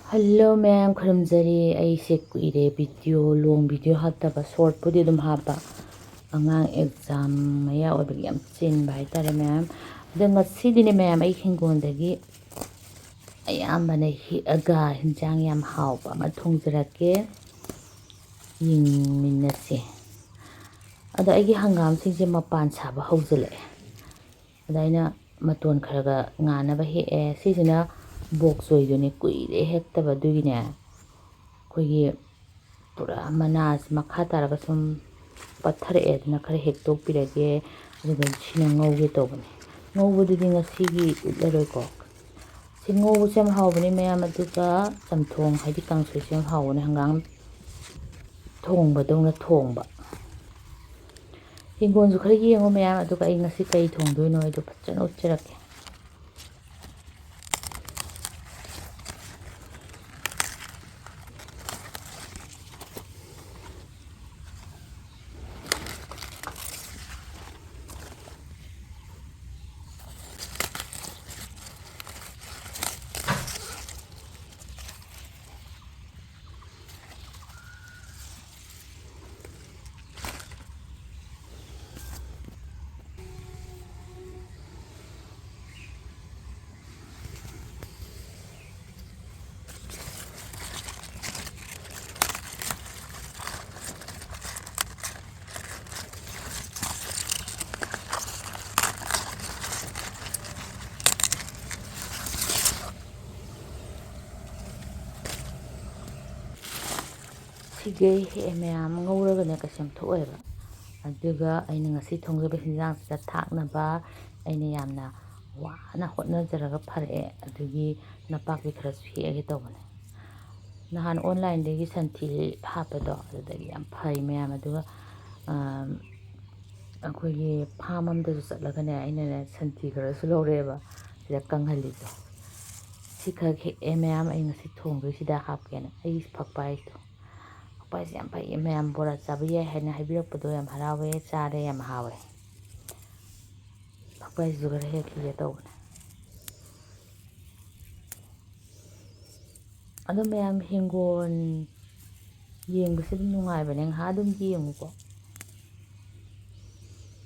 Hello ma'am, khurumjari aise kuire video long video hattaba short pudi dum hapa angang exam maya oibagi yam chinba haitare ma'am adu ngasidi ne ma'am ai hingondagi ayambane hiaga hinjang yam hauba ama thongjarake yingminnase adu aigi hangam singje mapan saba hawjale adu aina maton kharaga nganaba he sisina box oidone kuire hektaba dugine koigi pura manas makha taraga sum pathare edna khare hektok pirage aduga sina ngauge tobane ngaubududi ngasigi utlaroi ko singobu sem hawbani mayam aduga samthong haidi kangsoi sem hawbani hangam thongba dongna thongba hingonju khare yengo mayam aduga ai ngasi kai thongdoino aido phachana utjarake Sigay he mayam ngauragane kasem thoeba aduga aina ngasi thongjaba hinjang sida thaknaba aina yamna wana hotnajaraga phare adugi napakbi kharasu heage tobane nahan online degi santhi hapado adudagi yam phai mayam aduga akoigi farm amdasu chatlagane aina santhi kharasu loreba sida kanghalido sikha he mayam ai ngasi thongdoi sida hapkena ai phakpai to Pais yam pai mayam bora chabi yai haina haibirapado yam harawe chare yam hawe pais jugar he khiye tawne adu mayam hingon yengbase dum nungaibane ngha dum yenguko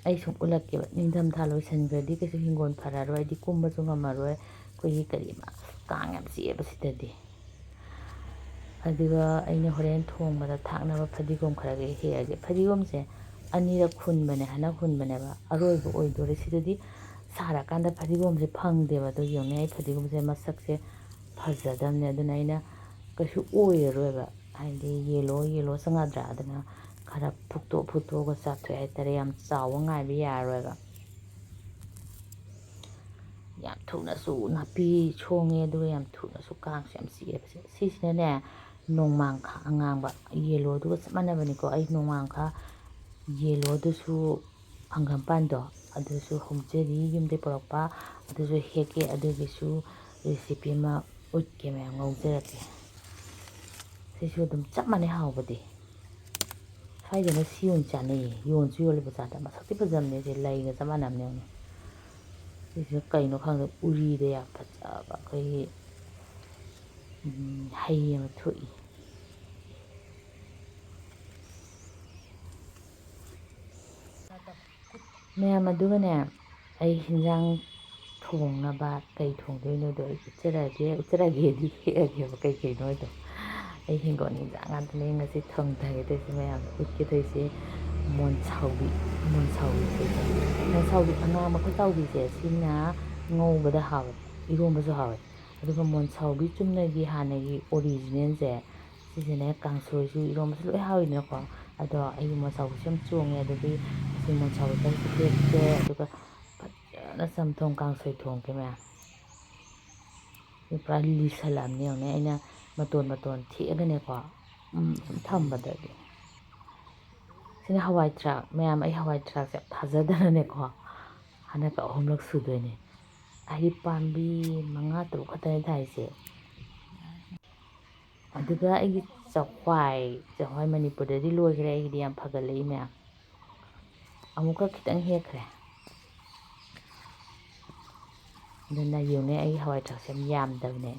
ai sum ulakke ningdam tha loisangradi kesu hingon phararoi di kumba chu ngamaroi koi karima kang yam sieba sidadi aduga aina horen thongbada thaknaba phadigom kharaga heage phadigomse anira khunbane hana khunbane ba aroibo oidore sidadi sara kanda phadigomse phangdeba do yone ai phadigomse masakse phajadamne aduna aina kasu oyeroiba haidi yelo sangadra aduna khara phukto ga chathoi haitare yam chawa ngaiba yaroiba yam thuna su napi chonge aduga yam thuna su kangse yam sieba sisina ne nongmangkha angangba yelo duga chamanabani ko ai nongmangkha yelo dusu phangampando adusu humjeri yumde porokpa adusu heke adugisu recipe ma utke me ngaujarake sisu dum chamane hawbadi saijana siyon chane yonsu yoliba chada masakti pajamne je laiga chamanamne sisu kaino khangda uride ya phajaba kai hay ama thoi mayam adugane ai hinjang thongnaba kai thongdoino do ai utjarage di heage ba kai no do ai hingon hinjang adune ngasi thongdage desi mayam utke doise monchaubi monchaubi anga makha taubi je sina ngaubada hawe irombasu hawe aduga monchaubi chumnagi hanagi original je sisine kangsoi su irombasu loi hawina ko ado ai monchaubi sem chonge adugi si monchaubi kan sipekte aduga na samthong kangsoi thongke ma pura lisalamne yone aina maton thiagane ko thambadagi sina hawai thrak mayam ai hawai thrak se thajadane ko hanaka ahomlak sudoine ai pambi manga tru khatane thaise aduga ai chawhai manipurdi loigre ai yam phagalei mayam amuka khitang hekre aduna yone ai hawai thrak sem yamdabne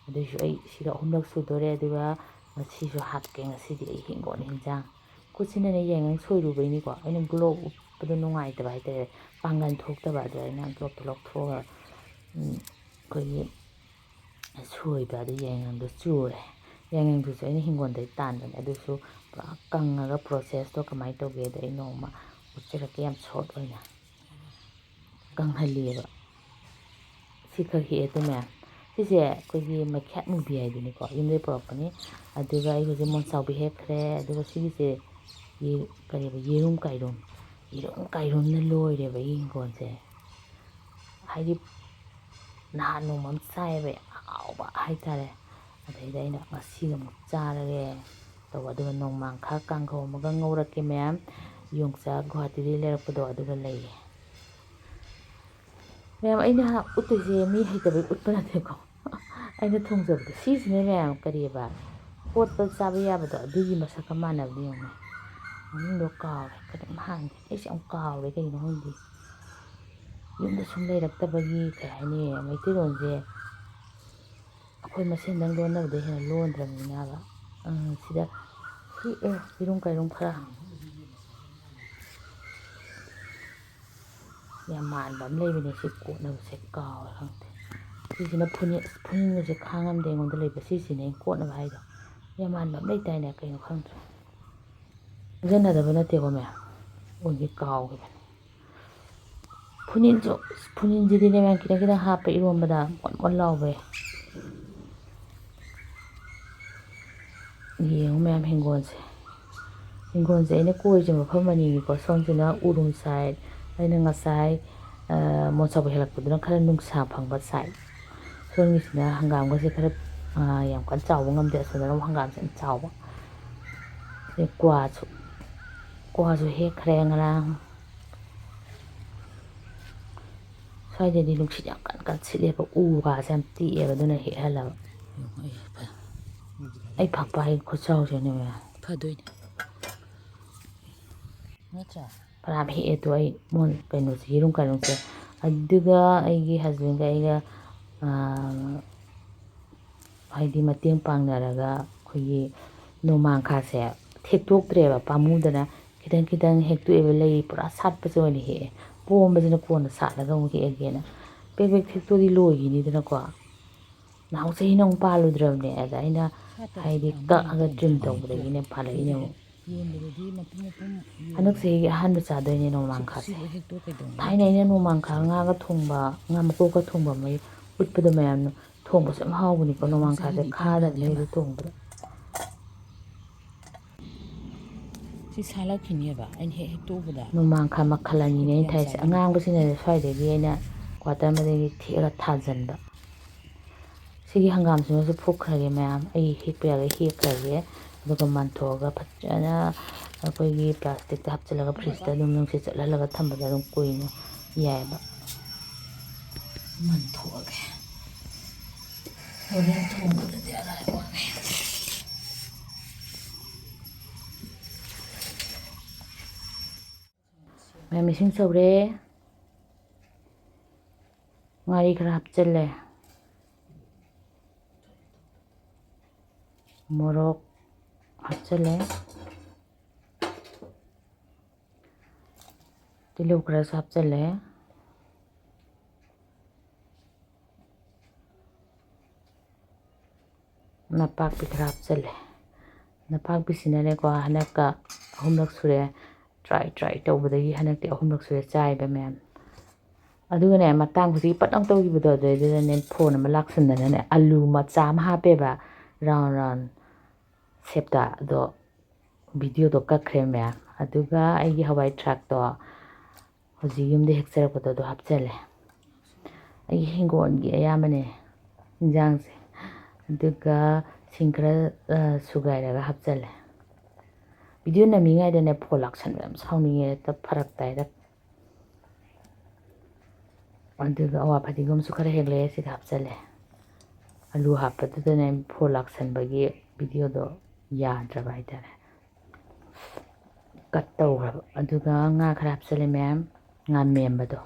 ꯑꯗꯨꯁꯨ ꯑꯩ ꯁꯤꯒ 3ꯂꯛ ꯁꯨꯗꯣꯔꯦ ꯑꯗꯨꯒ ꯉꯁꯤꯁꯨ ꯍꯥꯞꯀꯦ ꯉꯁꯤꯗꯤ ꯑꯩ ꯍꯤꯡꯒꯣꯜ ꯍꯤꯟꯖꯥꯡ ꯈꯨꯠꯁꯤꯅꯅꯦ ꯌꯥꯏꯉꯪ ꯁꯣꯏꯔꯨꯕꯩꯅꯤꯀꯣ ꯑꯩꯅ ꯒ꯭ꯂꯣꯞ ꯎꯞꯄꯗꯣ ꯅꯨꯡꯉꯥꯏꯇꯕ ꯍꯥꯏꯇꯥꯔꯦ ꯄꯥꯡꯒꯜ ꯊꯣꯛꯇꯕ ꯑꯗꯣ ꯑꯩꯅ ꯒ꯭ꯂꯣꯞꯇꯣ ꯂꯧꯊꯣꯛꯑꯒ ꯑꯩꯈꯣꯏꯒꯤ ꯁꯣꯏꯕ ꯑꯗꯨ ꯌꯥꯏꯉꯪꯗꯣ ꯆꯨꯔꯦ ꯌꯥꯏꯉꯪꯗꯨꯁꯨ ꯑꯩꯅ ꯍꯤꯡꯒꯣꯜꯗꯩ ꯇꯥꯟꯕꯅꯦ ꯑꯗꯨꯁꯨ ꯄꯨꯔꯥ ꯀꯪꯉꯒ ꯄ꯭ꯔꯣꯁꯦꯁꯇꯣ ꯀꯃꯥꯏꯅ ꯇꯧꯒꯦꯗꯣ ꯑꯩ ꯅꯣꯡꯃ ꯎꯠꯆꯔꯛꯀꯦ ꯌꯥꯝ ꯁꯣꯔꯠ ꯑꯣꯏꯅ ꯀꯪꯍꯜꯂꯤꯑꯕ ꯁꯤ ꯈꯛ ꯍꯦꯛꯑꯦ ꯑꯗꯨ ꯃꯌꯥꯝ ꯁꯤꯁꯦ ꯑꯩꯈꯣꯏꯒꯤ ꯃꯩꯈꯦꯠ ꯃꯨꯕꯤ ꯍꯥꯏꯗꯨꯅꯤꯀꯣ ꯌꯨꯝꯗꯩ ꯄꯨꯔꯛꯄꯅꯤ ꯑꯗꯨꯒ ꯑꯩ ꯍꯧꯖꯤꯛ ꯃꯣꯟꯁꯥꯎꯕꯤ ꯍꯦꯛꯈ꯭ꯔꯦ ꯑꯗꯨꯒ ꯁꯤꯒꯤꯁꯦ ꯀꯔꯤꯕ ꯌꯦꯔꯨꯝ ꯀꯥꯏꯔꯨꯝꯅ ꯂꯣꯏꯔꯦꯕ ꯑꯩꯒꯤ ꯍꯤꯡꯒꯣꯜꯁꯦ ꯍꯥꯏꯗꯤ ꯅꯍꯥꯟ ꯅꯣꯡꯃ ꯑꯃ ꯆꯥꯏꯑꯕ ꯌꯥꯝ ꯍꯥꯎꯕ ꯍꯥꯏꯇꯥꯔꯦ ꯑꯗꯩꯗ ꯑꯩꯅ ꯉꯁꯤꯒ ꯑꯃꯨꯛ ꯆꯥꯔꯒꯦ ꯇꯧꯕ ꯑꯗꯨꯒ ꯅꯣꯡꯃꯥꯡꯈꯥ ꯀꯥꯡꯍꯧ ꯑꯃꯒ ꯉꯧꯔꯛꯀꯦ ꯃꯌꯥꯝ ꯌꯣꯡꯆꯥꯛ ꯒꯨꯍꯥꯇꯤꯗꯒꯤ ꯂꯩꯔꯛꯄꯗꯣ ꯑꯗꯨꯒ ꯂꯩꯌꯦ ꯃꯌꯥꯝ ꯑꯩꯅ ꯎꯠꯇꯣꯏꯁꯦ ꯃꯤ ꯍꯩꯇꯕꯩ ꯎꯠꯄ ꯅꯠꯇꯦꯀꯣ ꯑꯩꯅ ꯊꯣꯡꯖꯕꯗꯣ ꯁꯤꯁꯤꯅ ꯃꯌꯥꯝ ꯀꯔꯤꯑꯕ ꯀꯣꯠꯄ ꯆꯥꯕ ꯌꯥꯕꯗꯣ ꯑꯗꯨꯒꯤ ꯃꯁꯛꯀ ꯃꯥꯟꯅꯕꯗꯤ ꯌꯦꯡꯉꯨꯅꯦ ꯃꯃꯤꯡꯗꯣ ꯀꯥꯎꯔꯦ ꯀꯩꯅꯣꯝ ꯍꯥꯡꯉꯦ ꯑꯩꯁꯦ ꯌꯥꯝ ꯀꯥꯎꯔꯦ ꯀꯩꯅꯣ ꯈꯪꯗꯦ ꯌꯨꯝꯗ ꯁꯨꯝ ꯂꯩꯔꯛꯇꯕꯒꯤ ꯀꯩ ꯍꯥꯏꯅꯤ ꯃꯩꯇꯩꯂꯣꯟꯁꯦ ꯑꯩꯈꯣꯏ ꯃꯁꯦꯟꯗꯪ ꯂꯣꯟꯅꯕꯗ ꯍꯦꯟꯅ ꯂꯣꯟꯗ꯭ꯔꯕꯅꯤꯅꯕ ꯁꯤꯗ ꯍꯦꯛꯑꯦ ꯌꯦꯔꯨꯝ ꯀꯥꯏꯔꯨꯝ ꯈꯔ ꯌꯥꯝ ꯃꯥꯟꯕ ꯑꯃ ꯂꯩꯕꯅꯦ ꯁꯤ ꯀꯣꯠꯅꯕꯁꯦ ꯀꯥꯎꯔꯦ ꯈꯪꯗꯦ ꯁꯤꯁꯤꯅ ꯐꯨꯅꯤꯟꯒꯁꯦ ꯈꯥꯡꯉꯝꯗꯦ ꯑꯩꯉꯣꯟꯗ ꯂꯩꯕ ꯁꯤꯁꯤꯅꯦ ꯀꯣꯠꯅꯕ ꯍꯥꯏꯗꯣ ꯌꯥꯝ ꯃꯥꯟꯕ ꯑꯃ ꯂꯩꯇꯥꯏꯅꯦ ꯀꯩꯅꯣ ꯈꯪꯗ꯭ꯔꯦ ꯈꯪꯖꯟꯅꯗꯕ ꯅꯠꯇꯦꯀꯣ ꯃꯌꯥꯝ ꯑꯣꯏꯒꯤ ꯀꯥꯎꯈꯤꯕꯅꯦ ꯐꯨꯅꯤꯟꯁꯤꯗꯤꯅꯦ ꯃꯌꯥꯝ ꯈꯤꯇꯪ ꯈꯤꯇꯪ ꯍꯥꯞꯄ ꯏꯔꯣꯟꯕꯗ ꯃꯣꯟ ꯃꯣꯟ ꯂꯥꯎꯕꯩ ꯌꯦꯡꯉꯨ ꯃꯌꯥꯝ ꯍꯤꯡꯒꯣꯜꯁꯦ ꯑꯩꯅ ꯀꯣꯏꯔꯤꯁꯦ ꯃꯐꯝ ꯑꯅꯤꯅꯤꯀꯣ ꯁꯣꯝꯁꯤꯅ ꯎꯔꯨꯝ ꯁꯥꯏꯠ ꯑꯩꯅ ꯉꯁꯥꯏ ꯃꯣꯟꯁꯥꯎꯕ ꯍꯦꯜꯂꯛꯄꯗꯨꯅ ꯈꯔ ꯅꯨꯡꯁꯥ ꯐꯪꯕ ꯁꯥꯏꯠ ꯁꯣꯝꯒꯤꯁꯤꯅ ꯍꯪꯒꯥꯝꯒꯁꯦ ꯈꯔ ꯌꯥꯝ ꯀꯟꯅ ꯆꯥꯎꯕ ꯉꯝꯗꯦ ꯑꯁꯣꯝꯗꯅ ꯑꯃꯨꯛ ꯍꯪꯒꯥꯝꯁꯦ ꯌꯥꯝ ꯆꯥꯎꯕ ꯑꯗꯩ ꯀ꯭ꯋꯥꯁꯨ ꯍꯦꯛꯈ꯭ꯔꯦ ꯉꯔꯥꯡ ꯁ꯭ꯋꯥꯏꯗꯗꯤ ꯅꯨꯡꯁꯤꯠ ꯌꯥꯝ ꯀꯟ ꯁꯤꯠꯂꯦꯕ ꯎ ꯋꯥꯁꯦ ꯌꯥꯝ ꯇꯦꯛꯑꯦꯕ ꯑꯗꯨꯅ ꯍꯦꯛꯍꯜꯂꯕ ꯑꯩ ꯐꯛꯄ ꯍꯩ ꯈꯨꯠꯆꯥꯎꯁꯦꯅꯦ ꯃꯌꯥꯝ ꯐꯗꯣꯏꯅꯦ ꯅꯠꯇ꯭ꯔꯥ ꯐꯅꯌꯥꯝ ꯍꯦꯛꯑꯦꯗꯣ ꯑꯩ ꯀꯩꯅꯣꯁꯦ ꯌꯦꯔꯨꯝ ꯀꯥꯏꯔꯨꯝꯁꯦ ꯑꯗꯨꯒ ꯑꯩꯒꯤ ꯍꯁꯕꯦꯟꯒ ꯑꯩꯒ ꯍꯥꯏꯗꯤ ꯃꯇꯦꯡ ꯄꯥꯡꯅꯔꯒ ꯑꯩꯈꯣꯏꯒꯤ ꯅꯣꯡꯃꯥꯡꯈꯥꯁꯦ ꯊꯦꯛꯇꯣꯛꯇ꯭ꯔꯦꯕ ꯄꯥꯝꯃꯨꯗꯅ ꯈꯤꯇꯪ ꯈꯤꯇꯪ ꯍꯦꯛꯇꯣꯛꯑꯦꯕ ꯂꯩ ꯄꯨꯔꯥ ꯁꯥꯠꯄꯁꯦ ꯑꯣꯏꯅ ꯍꯦꯛꯑꯦ ꯄꯣꯝꯕꯁꯤꯅ ꯀꯣꯟꯅ ꯁꯥꯠꯂꯒ ꯑꯃꯨꯛ ꯍꯦꯛꯑꯒꯦꯅ ꯕꯦꯛ ꯊꯦꯛꯇꯣꯛꯑꯗꯤ ꯂꯣꯏꯈꯤꯅꯤꯗꯅꯀꯣ ꯅꯍꯥꯟ ꯆꯍꯤꯅ ꯑꯃꯨꯛ ꯄꯥꯜꯂꯨꯗ꯭ꯔꯕꯅꯦ ꯑꯗ ꯑꯩꯅ ꯍꯥꯏꯗꯤ ꯀꯛꯑꯒ ꯇ꯭ꯔꯤꯝ ꯇꯧꯕꯗꯒꯤꯅꯦ ꯄꯥꯜꯂꯛꯏꯅꯦ ꯑꯃꯨꯛ ꯍꯟꯗꯛ ꯆꯍꯤꯒꯤ ꯑꯍꯥꯟꯕ ꯆꯥꯗꯣꯏꯅꯦ ꯅꯣꯡꯃꯥꯡꯈꯥꯁꯦ ꯊꯥꯏꯅ ꯑꯩꯅ ꯅꯣꯡꯃꯥꯡꯈꯥ ꯉꯥꯒ ꯊꯣꯡꯕ ꯉꯥ ꯃꯀꯣꯛꯀ ꯊꯣꯡꯕ ꯃꯩ ꯎꯠꯄꯗꯣ ꯃꯌꯥꯝꯅ ꯊꯣꯡꯕꯁꯨ ꯌꯥꯝ ꯍꯥꯎꯕꯅꯤꯀꯣ ꯅꯣꯡꯃꯥꯡꯈꯥꯁꯦ ꯈꯥꯗꯕꯅꯦ ꯑꯩꯗꯤ ꯊꯣꯡꯕꯗ ꯁꯤ ꯁꯥꯠꯂꯛꯈꯤꯅꯦꯕ ꯑꯩꯅ ꯍꯦꯛꯇꯣꯛꯎꯕꯗ ꯅꯣꯡꯃꯥꯡꯈꯥ ꯃꯈꯜ ꯑꯅꯤꯅꯦ ꯑꯩꯅ ꯊꯥꯏꯁꯦ ꯑꯉꯥꯡꯕꯁꯤꯅ ꯁ꯭ꯋꯥꯏꯗꯒꯤ ꯑꯩꯅ ꯀ꯭ꯋꯥꯇꯔꯃꯗꯒꯤ ꯊꯦꯛꯑꯒ ꯊꯥꯖꯟꯕ ꯁꯤꯒꯤ ꯍꯪꯒꯥꯝꯁꯤꯃꯁꯨ ꯐꯨꯛꯈ꯭ꯔꯒꯦ ꯃꯌꯥꯝ ꯑꯩ ꯍꯦꯛꯄ ꯌꯥꯒꯩ ꯍꯦꯛꯈ꯭ꯔꯒꯦ ꯑꯗꯨꯒ ꯃꯟꯊꯣꯛꯑꯒ ꯐꯖꯅ ꯑꯩꯈꯣꯏꯒꯤ ꯄ꯭ꯂꯥꯁꯇꯤꯛꯇ ꯍꯥꯞꯆꯤꯜꯂꯒ ꯐ꯭ꯔꯤꯖꯇ ꯑꯗꯨꯝ ꯅꯨꯡꯁꯤꯠ ꯆꯠꯍꯜꯂꯒ ꯊꯝꯕꯗ ꯑꯗꯨꯝ ꯀꯨꯏꯅ ꯌꯥꯏꯑꯕ ꯃꯟꯊꯣꯛꯑꯒꯦ ꯍꯣꯔꯦꯟ ꯊꯣꯡꯕꯗꯗꯤ ꯑꯔꯥꯏꯕꯅꯦ ꯃꯌꯥꯝ ꯏꯁꯤꯡ ꯁꯧꯔꯦ ꯉꯥꯔꯤ ꯈꯔ ꯍꯥꯞꯆꯤꯜꯂꯦ ꯃꯣꯔꯣꯛ ꯍꯥꯞꯆꯤꯜꯂꯦ ꯇꯤꯜꯍꯧ ꯈꯔꯁꯨ ꯍꯥꯞꯆꯤꯜꯂꯦ ꯅꯄꯥꯛꯄꯤ ꯈꯔ ꯍꯥꯞꯆꯤꯜꯂꯦ ꯅꯄꯥꯛꯄꯤꯁꯤꯅꯅꯦꯀꯣ ꯍꯟꯗꯛꯀ 3ꯂꯛ ꯁꯨꯔꯦ ꯇ꯭ꯔꯥꯏ ꯇꯧꯕꯗꯒꯤ ꯍꯟꯗꯛꯇꯤ 3ꯂꯛ ꯁꯨꯔꯦ ꯆꯥꯏꯕ ꯃꯌꯥꯝ ꯑꯗꯨꯒꯅꯦ ꯃꯇꯥꯡ ꯍꯧꯖꯤꯛ ꯄꯠ ꯂꯥꯎ ꯇꯧꯈꯤꯕꯗꯣ ꯑꯗꯨꯗꯩꯗꯨꯗꯅꯦ ꯐꯣꯟ ꯑꯃ ꯂꯥꯛꯁꯟꯗꯅꯅꯦ ꯑꯂꯨ ꯃꯆꯥ ꯑꯃ ꯍꯥꯞꯄꯦꯕ ꯔꯥꯎꯟ ꯁꯦꯞꯇ ꯑꯗꯣ ꯚꯤꯗꯤꯑꯣꯗꯣ ꯀꯛꯈ꯭ꯔꯦ ꯃꯌꯥꯝ ꯑꯗꯨꯒ ꯑꯩꯒꯤ ꯍꯋꯥꯏ ꯊ꯭ꯔꯥꯛꯇꯣ ꯍꯧꯖꯤꯛ ꯌꯨꯝꯗ ꯍꯦꯛꯆꯔꯛꯄꯗꯣ ꯑꯗꯨ ꯍꯥꯞꯆꯜꯂꯦ ꯑꯩꯒꯤ ꯍꯤꯡꯒꯣꯜꯒꯤ ꯑꯌꯥꯝꯕꯅꯦ ꯏꯟꯖꯥꯡꯁꯦ ꯑꯗꯨꯒ ꯁꯤꯡ ꯈꯔ ꯁꯨꯒꯥꯏꯔꯒ ꯍꯥꯞꯆꯜꯂꯦ ꯚꯤꯗꯤꯑꯣ ꯅꯝꯃꯤꯉꯩꯗꯅꯦ ꯐꯣꯟ ꯂꯥꯛꯁꯟꯕ ꯌꯥꯝ ꯁꯥꯎꯅꯤꯡꯉꯦ ꯍꯦꯛꯇ ꯐꯔꯛ ꯇꯥꯏꯗ ꯑꯗꯨꯒ ꯑꯋꯥ ꯐꯗꯤꯒꯣꯝꯁꯨ ꯈꯔ ꯍꯦꯛꯂꯛꯑꯦ ꯁꯤꯗ ꯍꯥꯞꯆꯜꯂꯦ ꯑꯂꯨ ꯍꯥꯞꯄꯗꯨꯗꯅꯦ ꯐꯣꯟ ꯂꯥꯛꯁꯟꯕꯒꯤ ꯚꯤꯗꯤꯑꯣꯗꯣ ꯌꯥꯗ꯭ꯔꯕ ꯍꯥꯏꯇꯥꯔꯦ ꯀꯠ ꯇꯧꯈ꯭ꯔꯕ ꯑꯗꯨꯒ ꯉꯥ ꯈꯔ ꯍꯥꯞꯆꯜꯂꯦ ꯃꯌꯥꯝ ꯉꯥ ꯃꯦꯟꯕꯗꯣ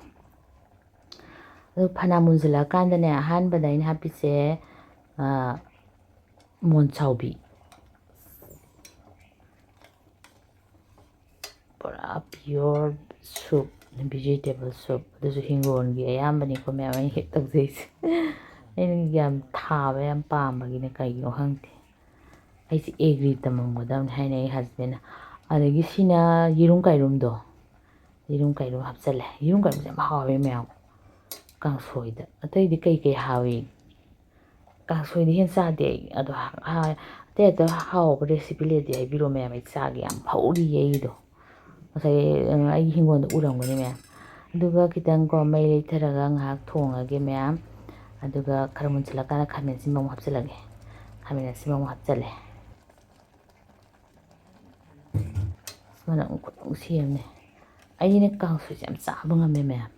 ꯑꯗꯨ ꯐꯅ ꯃꯨꯟꯁꯤꯜꯂꯛꯑꯀꯥꯟꯗꯅꯦ ꯑꯍꯥꯟꯕꯗ ꯑꯩꯅ ꯍꯥꯞꯄꯤꯁꯦ ꯃꯣꯟꯁꯥꯎꯕꯤ pura pure soup vegetable soup ꯑꯗꯨꯁꯨ ꯍꯤꯡꯒꯣꯜꯒꯤ ꯑꯌꯥꯝꯕꯅꯤꯀꯣ ꯃꯌꯥꯝ ꯑꯩꯅ ꯍꯦꯛ ꯇꯧꯖꯩꯁꯦ ꯑꯩꯅ ꯌꯥꯝ ꯊꯥꯕ ꯌꯥꯝ ꯄꯥꯝꯕꯒꯤꯅꯦ ꯀꯩꯒꯤꯅꯣ ꯈꯪꯗꯦ ꯑꯩꯁꯦ ꯑꯦꯒ꯭ꯔꯤ ꯇꯝꯃꯝꯒꯗꯕꯅꯤ ꯍꯥꯏꯅ ꯑꯩ ꯍꯁꯕꯦꯟꯅ ꯑꯗꯒꯤ ꯁꯤꯅ ꯌꯦꯔꯨꯝ ꯀꯥꯏꯔꯨꯝꯗꯣ ꯌꯦꯔꯨꯝ ꯀꯥꯏꯔꯨꯝ ꯍꯥꯞꯆꯜꯂꯦ ꯌꯦꯔꯨꯝ ꯀꯥꯏꯔꯨꯝꯁꯦ ꯌꯥꯝ ꯍꯥꯎꯋꯦ ꯃꯌꯥꯝ ꯀꯥꯡꯁꯣꯏꯗ ꯑꯇꯩꯗꯤ ꯀꯩꯀꯩ ꯍꯥꯎꯏ ꯀꯥꯡꯁꯣꯏꯗꯤ ꯍꯦꯟꯅ ꯆꯥꯗꯦ ꯑꯩ ꯑꯗꯣ ꯑꯇꯩ ꯑꯇꯩ ꯍꯥꯎꯕ ꯔꯦꯁꯤꯄꯤ ꯂꯩꯔꯗꯤ ꯍꯥꯏꯕꯤꯔꯣ ꯃꯌꯥꯝ ꯑꯩ ꯆꯥꯒꯦ ꯌꯥꯝ ꯐꯧꯔꯤꯌꯦ ꯑꯩꯗꯣ ꯉꯁꯥꯏ ꯑꯩꯒꯤ ꯍꯤꯡꯒꯣꯜꯗ ꯎꯔꯝꯒꯅꯤ ꯃꯌꯥꯝ ꯑꯗꯨꯒ ꯈꯤꯇꯪꯀꯣ ꯃꯩ ꯂꯩꯊꯔꯒ ꯉꯥꯏꯍꯥꯛ ꯊꯣꯡꯉꯒꯦ ꯃꯌꯥꯝ ꯑꯗꯨꯒ ꯈꯔ ꯃꯨꯟꯁꯤꯜꯂꯀꯥꯟꯗ ꯈꯥꯃꯦꯟ ꯑꯁꯤꯟꯕ ꯑꯃꯨꯛ ꯍꯥꯞꯆꯤꯜꯂꯒꯦ ꯈꯥꯃꯦꯟ ꯑꯁꯤꯟꯕ ꯑꯃꯨꯛ ꯍꯥꯞꯆꯤꯜꯂꯦ ꯃꯅꯝ ꯈꯨꯅꯨꯡꯁꯤꯑꯃꯅꯦ ꯑꯩꯅ ꯀꯥꯡꯁꯣꯏꯁꯦ ꯌꯥꯝ ꯆꯥꯕ ꯉꯝꯃꯦ ꯃꯌꯥꯝ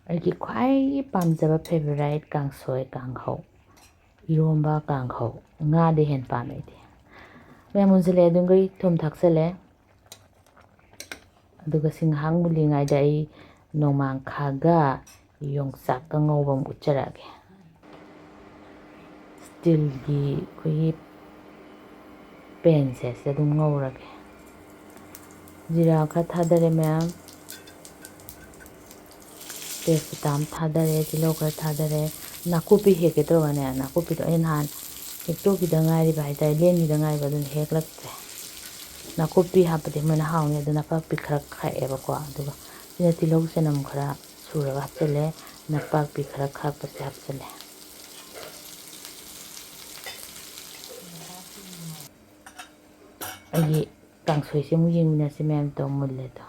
ꯑꯩꯒꯤ ꯈ꯭ꯋꯥꯏꯗꯒꯤ ꯄꯥꯝꯖꯕ ꯐꯦꯚꯣꯔꯥꯏꯠ ꯀꯥꯡꯁꯣꯏ ꯀꯥꯡꯍꯧ ꯏꯔꯣꯝꯕ ꯀꯥꯡꯍꯧ ꯉꯥꯗꯩ ꯍꯦꯟꯅ ꯄꯥꯝꯃꯦ ꯑꯩꯗꯤ ꯃꯌꯥꯝ ꯃꯨꯟꯁꯤꯜꯂꯦ ꯑꯗꯨꯒꯤ ꯊꯨꯝ ꯊꯥꯛꯆꯜꯂꯦ ꯑꯗꯨꯒ ꯁꯤ ꯉꯥꯏꯍꯥꯛ ꯃꯨꯜꯂꯤꯉꯩꯗ ꯑꯩ ꯅꯣꯡꯃꯥꯡꯈꯥꯒ ꯌꯣꯡꯆꯥꯛꯀ ꯉꯧꯕ ꯑꯃ ꯎꯠꯆꯔꯛꯑꯒꯦ ꯁ꯭ꯇꯤꯜꯒꯤ ꯑꯩꯈꯣꯏꯒꯤ ꯄꯦꯟꯁꯦ ꯁꯤꯗ ꯑꯗꯨꯝ ꯉꯧꯔꯒꯦ ꯖꯤꯔꯥ ꯈꯔ ꯊꯥꯗꯔꯦ ꯃꯌꯥꯝ ꯇꯦꯖꯄꯇꯥ ꯑꯃ ꯊꯥꯗꯔꯦ ꯇꯤꯜꯍꯧ ꯈꯔ ꯊꯥꯗꯔꯦ ꯅꯥꯀꯨꯞꯄꯤ ꯍꯦꯛꯀꯦ ꯇꯧꯔꯒꯅꯦ ꯅꯥꯀꯨꯞꯄꯤꯗꯣ ꯑꯩ ꯅꯍꯥꯟ ꯍꯦꯛꯇꯣꯛꯈꯤꯗ ꯉꯥꯏꯔꯤꯕ ꯍꯥꯏꯇꯥꯔꯦ ꯂꯦꯟꯒꯤꯗ ꯉꯥꯏꯕ ꯑꯗꯨꯅ ꯍꯦꯛꯂꯛꯇ꯭ꯔꯦ ꯅꯥꯀꯨꯞꯄꯤ ꯍꯥꯞꯄꯗꯤ ꯃꯣꯏꯅ ꯍꯥꯎꯅꯤ ꯑꯗꯨ ꯅꯄꯥꯛꯄꯤ ꯈꯔ ꯈꯥꯛꯑꯦꯕꯀꯣ ꯑꯗꯨꯒ ꯁꯤꯅ ꯇꯤꯜꯍꯧ ꯆꯅꯝ ꯈꯔ ꯁꯨꯔꯒ ꯍꯥꯞꯆꯤꯜꯂꯦ ꯅꯄꯥꯛꯄꯤ ꯈꯔ ꯈꯥꯛꯄꯁꯦ ꯍꯥꯞꯆꯤꯜꯂꯦ ꯑꯩꯒꯤ ꯀꯥꯡꯁꯣꯏꯁꯦ ꯑꯃꯨꯛ ꯌꯦꯡꯃꯤꯟꯅꯁꯤ ꯃꯌꯥꯝ ꯇꯧ ꯃꯨꯜꯂꯦꯗꯣ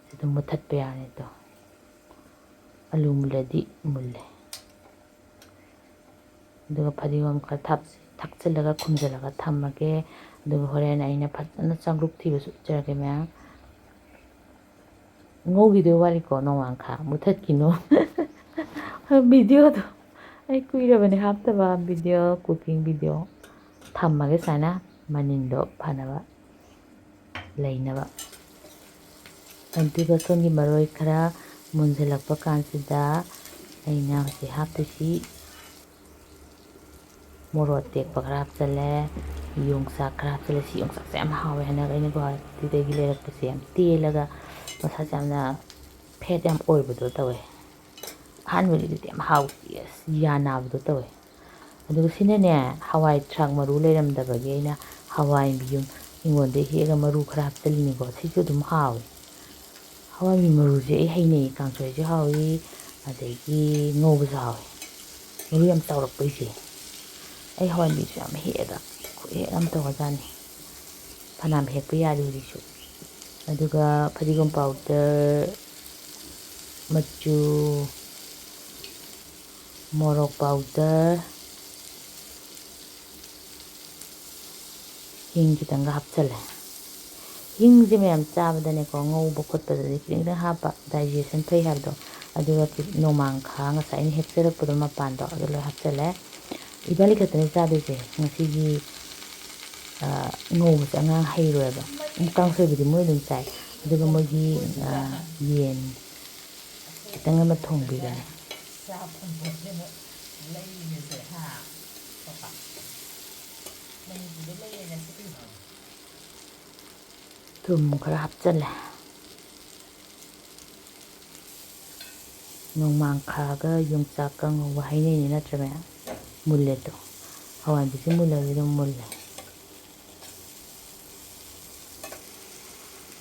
ꯁꯤꯗ ꯃꯨꯠꯊꯠꯄ ꯌꯥꯔꯅꯤꯗꯣ ꯑꯂꯨ ꯃꯨꯜꯂꯗꯤ ꯃꯨꯜꯂꯦ ꯑꯗꯨꯒ ꯐꯗꯤꯒꯣꯝ ꯈꯔ ꯊꯥꯛꯆꯤꯜꯂꯒ ꯈꯨꯝꯖꯤꯜꯂꯒ ꯊꯝꯃꯒꯦ ꯑꯗꯨꯒ ꯍꯣꯔꯦꯟ ꯑꯩꯅ ꯐꯖꯅ ꯆꯥꯡꯔꯨꯞ ꯊꯤꯕꯁꯨ ꯎꯠꯆꯔꯒꯦ ꯃꯌꯥꯝ ꯉꯧꯈꯤꯗꯣꯏ ꯋꯥꯠꯂꯤꯀꯣ ꯅꯣꯡꯃꯥꯡꯈꯥ ꯃꯨꯊꯠꯈꯤꯅꯨ ꯚꯤꯗꯤꯑꯣꯗꯣ ꯑꯩ ꯀꯨꯏꯔꯕꯅꯦ ꯍꯥꯞꯇꯕ ꯚꯤꯗꯤꯑꯣ ꯀꯨꯀꯤꯡ ꯚꯤꯗꯤꯑꯣ ꯊꯝꯃꯒꯦ ꯁꯨꯃꯥꯏꯅ ꯃꯅꯤꯟꯗꯣ ꯐꯅꯕ ꯂꯩꯅꯕ ꯑꯗꯨꯒ ꯁꯣꯝꯒꯤ ꯃꯔꯣꯏ ꯈꯔ ꯃꯨꯟꯁꯤꯜꯂꯛꯄ ꯀꯥꯟꯁꯤꯗ ꯑꯩꯅ ꯍꯧꯖꯤꯛ ꯍꯥꯞꯇꯣꯏꯁꯤ ꯃꯣꯔꯣꯛ ꯑꯇꯦꯛꯄ ꯈꯔ ꯍꯥꯞꯆꯤꯜꯂꯦ ꯌꯣꯡꯆꯥꯛ ꯈꯔ ꯍꯥꯞꯆꯤꯜꯂꯦ ꯁꯤ ꯌꯣꯡꯆꯥꯛꯁꯦ ꯌꯥꯝ ꯍꯥꯎꯋꯦ ꯍꯥꯏꯅ ꯑꯩꯅ ꯒꯨꯍꯥꯇꯤꯗꯒꯤ ꯂꯩꯔꯛꯄꯁꯦ ꯌꯥꯝ ꯇꯦꯜꯂꯒ ꯃꯁꯥꯁꯦ ꯌꯥꯝꯅ ꯐꯦꯠ ꯌꯥꯝ ꯑꯣꯏꯕꯗꯣ ꯇꯧꯋꯦ ꯑꯍꯥꯟꯕꯒꯤꯗꯨꯗꯤ ꯌꯥꯝ ꯍꯥꯎꯇꯦ ꯑꯁ ꯌꯥ ꯅꯥꯕꯗꯣ ꯇꯧꯋꯦ ꯑꯗꯨꯒ ꯁꯤꯅꯅꯦ ꯍꯋꯥꯏ ꯊꯔꯥꯛ ꯃꯔꯨ ꯂꯩꯔꯝꯗꯕꯒꯤ ꯑꯩꯅ ꯍꯋꯥꯏ ꯍꯤꯡꯒꯣꯜꯗ ꯍꯦꯛꯑꯒ ꯃꯔꯨ ꯈꯔ ꯍꯥꯞꯆꯤꯜꯂꯤꯅꯤꯀꯣ ꯁꯤꯁꯨ ꯑꯗꯨꯝ ꯍꯥꯎꯋꯤ ꯍꯋꯥꯏ ꯃꯔꯨꯁꯦ ꯑꯩ ꯍꯩꯅꯩ ꯀꯥꯡꯁꯣꯏꯁꯨ ꯍꯥꯎꯋꯤ ꯑꯗꯒꯤ ꯉꯧꯕꯁꯨ ꯍꯥꯎꯋꯤ ꯃꯔꯨ ꯌꯥꯝ ꯆꯥꯎꯔꯛꯄꯩꯁꯦ ꯑꯩ ꯍꯋꯥꯏꯕꯤꯁꯨ ꯌꯥꯝ ꯍꯦꯛꯑꯦꯗ ꯈꯨꯍꯦꯛ ꯑꯃ ꯇꯧꯔꯖꯥꯠꯅꯤ ꯐꯅꯌꯥꯝ ꯍꯦꯛꯄ ꯌꯥꯔꯤ ꯍꯧꯖꯤꯛꯁꯨ ꯑꯗꯨꯒ ꯐꯗꯤꯒꯣꯝ ꯄꯥꯎꯗꯔ ꯃꯆꯨ ꯃꯣꯔꯣꯛ ꯄꯥꯎꯗꯔ ꯍꯤꯡ ꯈꯤꯇꯪꯒ ꯍꯥꯞꯆꯜꯂꯦ ꯍꯤꯡꯁꯦ ꯃꯌꯥꯝ ꯆꯥꯕꯗꯅꯦꯀꯣ ꯉꯧꯕ ꯈꯣꯠꯄꯗꯗꯤ ꯈꯤꯇꯪ ꯍꯥꯞꯄ ꯗꯥꯏꯖꯦꯁꯟ ꯐꯩ ꯍꯥꯏꯕꯗꯣ ꯑꯗꯨꯒ ꯅꯣꯡꯃꯥꯡꯈꯥ ꯉꯁꯥꯏ ꯑꯩꯅ ꯍꯦꯛꯆꯔꯛꯄꯗꯣ ꯃꯄꯥꯟꯗꯣ ꯑꯗꯨ ꯂꯣꯏ ꯍꯥꯞꯆꯜꯂꯦ ꯏꯕꯥꯅꯤ ꯈꯛꯇꯅꯤ ꯆꯥꯗꯣꯏꯁꯦ ꯉꯁꯤꯒꯤ ꯉꯧꯕꯁꯦ ꯑꯉꯥꯡ ꯍꯩꯔꯣꯏꯕ ꯀꯥꯡꯁꯣꯏꯕꯨꯗꯤ ꯃꯣꯏ ꯑꯗꯨꯝ ꯆꯥꯏ ꯑꯗꯨꯒ ꯃꯣꯏꯒꯤ ꯌꯦꯟ ꯈꯤꯇꯪ ꯑꯃ ꯊꯣꯡꯕꯤꯒꯅꯤ ꯊꯨꯝ ꯈꯔ ꯍꯥꯞꯆꯜꯂꯦ ꯅꯣꯡꯃꯥꯡꯈꯥꯒ ꯌꯣꯡꯆꯥꯛꯀ ꯉꯧꯕ ꯍꯩꯅꯩꯅꯤ ꯅꯠꯇ꯭ꯔ ꯃꯌꯥꯝ ꯃꯨꯜꯂꯦꯗꯣ ꯍꯋꯥꯏꯕꯤꯁꯦ ꯃꯨꯜꯂꯗꯤ ꯑꯗꯨꯝ ꯃꯨꯜꯂꯦ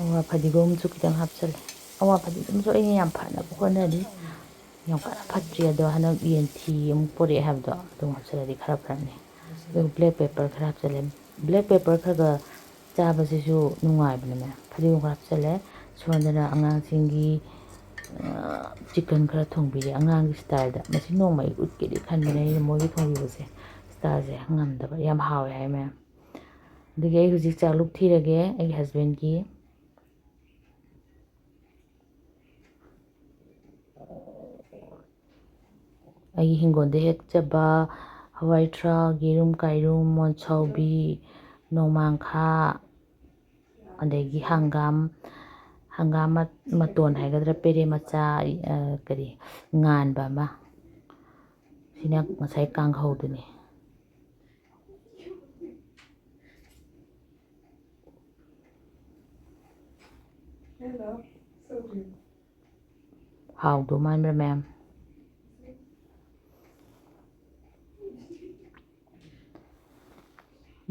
ꯑꯋꯥ ꯐꯗꯤꯒꯣꯝꯁꯨ ꯈꯤꯇꯪ ꯍꯥꯞꯆꯜꯂꯦ ꯑꯋꯥ ꯐꯗꯤꯒꯣꯝꯁꯨ ꯑꯩꯅ ꯌꯥꯝ ꯐꯅꯕ ꯍꯣꯠꯅꯔꯤ ꯌꯥꯝ ꯀꯟꯅ ꯐꯠꯇ꯭ꯔꯤ ꯑꯗꯣ ꯍꯟꯗꯛ ꯌꯦꯟꯊꯤ ꯑꯃꯨꯛ ꯄꯣꯔꯛꯑꯦ ꯍꯥꯏꯕꯗꯣ ꯑꯗꯨꯝ ꯍꯥꯞꯆꯜꯂꯗꯤ ꯈꯔ ꯐꯔꯅꯤ ꯑꯗꯨꯒ ꯕ꯭ꯂꯦꯛ ꯄꯦꯄꯔ ꯈꯔ ꯍꯥꯞꯆꯜꯂꯦ ꯕ꯭ꯂꯦꯛ ꯄꯦꯄꯔ ꯈꯔ ꯆꯥꯕꯁꯤꯁꯨ ꯅꯨꯡꯉꯥꯏꯕꯅꯦ ꯐꯗꯤꯒꯣꯝ ꯈꯔ ꯍꯥꯞꯆꯜꯂꯦ ꯁꯣꯝꯗꯅ ꯑꯉꯥꯡꯁꯤꯡꯒꯤ ꯆꯤꯛꯀꯟ ꯈꯔ ꯊꯣꯡꯕꯤꯔꯦ ꯑꯉꯥꯡꯒꯤ ꯁ꯭ꯇꯥꯏꯜꯗ ꯃꯁꯤ ꯅꯣꯡꯃ ꯑꯩ ꯎꯠꯀꯦꯗꯤ ꯈꯟꯕꯅꯦ ꯑꯩꯅ ꯃꯣꯏꯒꯤ ꯊꯣꯡꯕꯤꯕꯁꯦ ꯁ꯭ꯇꯥꯏꯜꯁꯦ ꯉꯝꯗꯕ ꯌꯥꯝ ꯍꯥꯎꯋꯦ ꯍꯥꯏ ꯃꯌꯥꯝ ꯑꯗꯨꯒꯤ ꯑꯩ ꯍꯧꯖꯤꯛ ꯆꯥꯛꯂꯨꯛ ꯊꯤꯔꯒꯦ ꯑꯩꯒꯤ ꯍꯁꯕꯦꯟꯒꯤ ꯑꯩꯒꯤ ꯍꯤꯡꯒꯣꯜꯗ ꯍꯦꯛꯆꯕ ꯍꯋꯥꯏ ꯊꯔꯥꯛ ꯌꯦꯔꯨꯝ ꯀꯥꯏꯔꯨꯝ ꯃꯣꯟꯁꯥꯎꯕꯤ ꯅꯣꯡꯃꯥꯡꯈꯥ ꯑꯗꯒꯤ ꯍꯪꯒꯥꯝ ꯃꯇꯣꯟ ꯍꯥꯏꯒꯗ꯭ꯔꯥ ꯄꯦꯔꯦ ꯃꯆꯥ ꯀꯔꯤ ꯉꯥꯟꯕ ꯑꯃ ꯁꯤꯅ ꯉꯁꯥꯏ ꯀꯥꯡꯍꯧꯗꯨꯅꯤ ꯍꯥꯎꯗꯧ ꯃꯥꯟꯕ꯭ꯔꯥ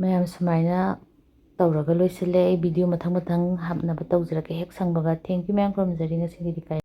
ꯃꯌꯥꯝ ꯁꯨꯃꯥꯏꯅ ꯇꯧꯔꯒ ꯂꯣꯏꯁꯤꯜꯂꯦ ꯑꯩ ꯚꯤꯗꯤꯑꯣ ꯃꯊꯪ ꯍꯥꯞꯅꯕ ꯇꯧꯖꯔꯛꯀꯦ ꯍꯦꯛ ꯁꯪꯕꯒ ꯊꯦꯡꯀ꯭ꯌꯨ ꯃꯌꯥꯝ ꯈꯨꯔꯨꯝꯖꯔꯤ ꯉꯁꯤꯒꯤꯗꯤ